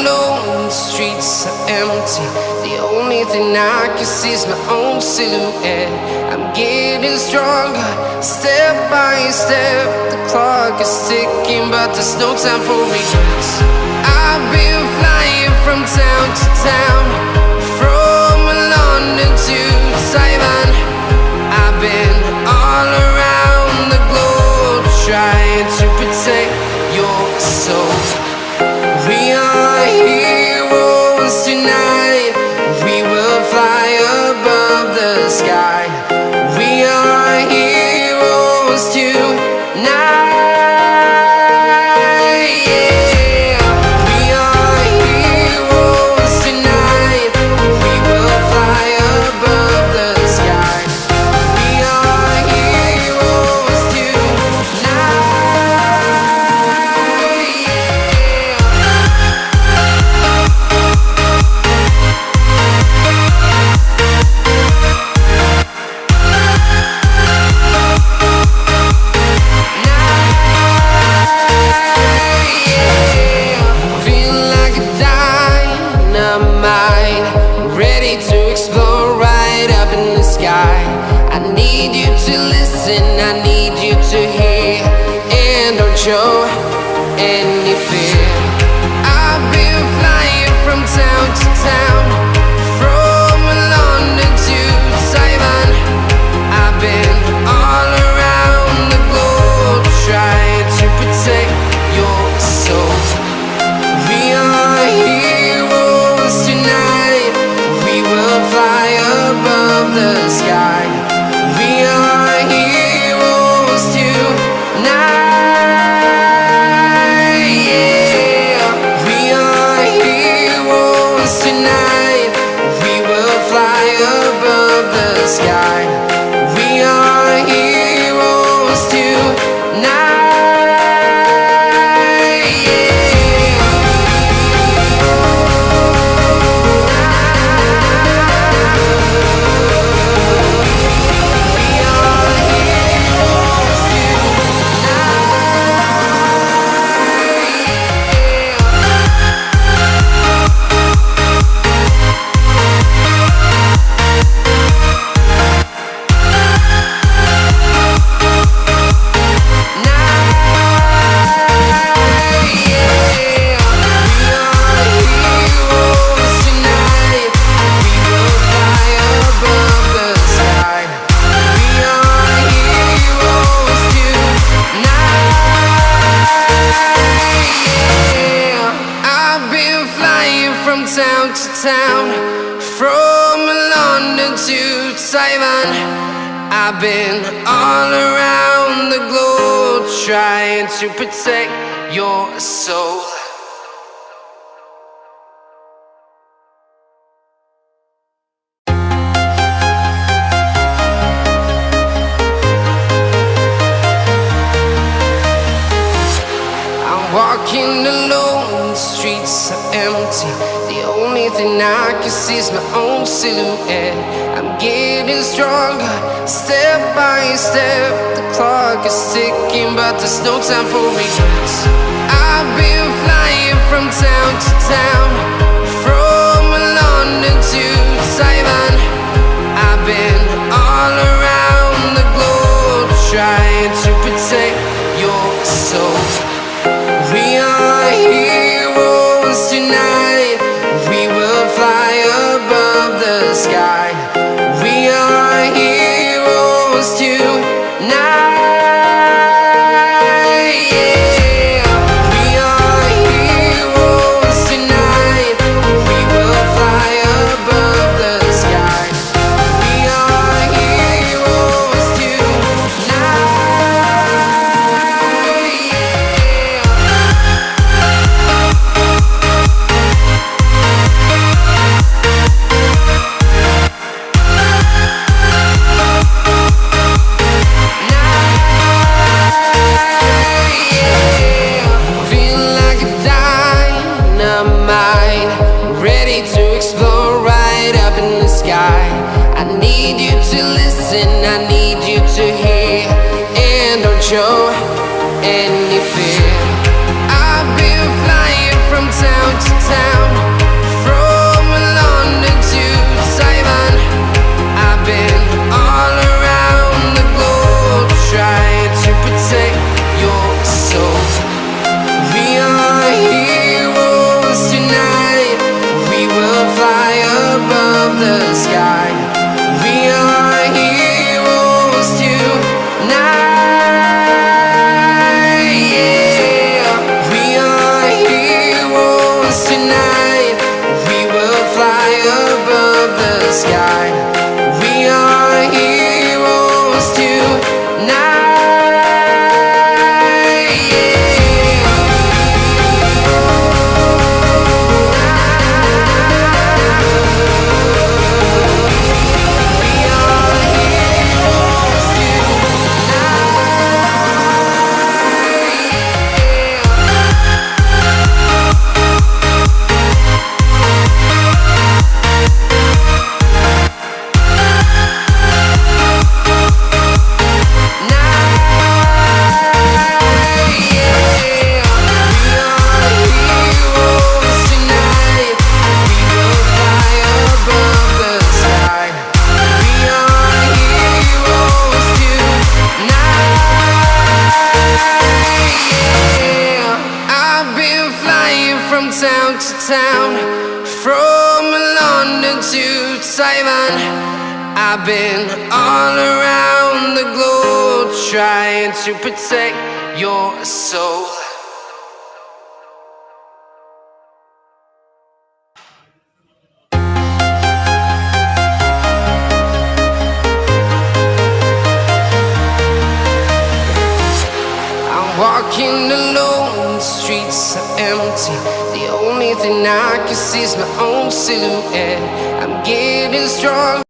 alone, the streets are empty. The only thing I can see is my own silhouette. I'm getting stronger, step by step. The clock is ticking, but there's no time for regrets. I've been flying from town to town, from London to Taiwan. I've been all around the globe, trying to protect your soul. We are heroes tonight. We will fly above the sky. We are heroes tonight. Yeah. We are heroes tonight. We will fly above the sky. We are heroes tonight. I need you to hear, and don't show any fear. I've been flying from town to town, from London to Taiwan. I've been all around the globe, trying to protect your soul. We are heroes tonight. We will fly above the sky. We are heroes tonight. Yeah. We are heroes tonight. We will fly above the sky. We are heroes tonight. Town to town, from London to Taiwan. I've been all around the globe, trying to protect your soul. I'm walking alone, the streets are empty. The only thing I can see is my own silhouette. I'm getting stronger, step by step. The clock is ticking, but there's no time for regrets. I've been flying from town to town, from London to Taiwan. I've been all around the globe, trying to protect your soul. We are heroes tonight. We will fly above the sky. We are heroes tonight. Yeah. We are heroes tonight. We will fly above the sky. We are heroes tonight. I need you to listen, I need you to hear, and don't show any fear. I've been flying from town to town, sky. We are heroes tonight. From town to town, from London to Taiwan, I've been all around the globe trying to protect your soul. Walking alone, the streets are empty. The only thing I can see is my own silhouette. I'm getting strong.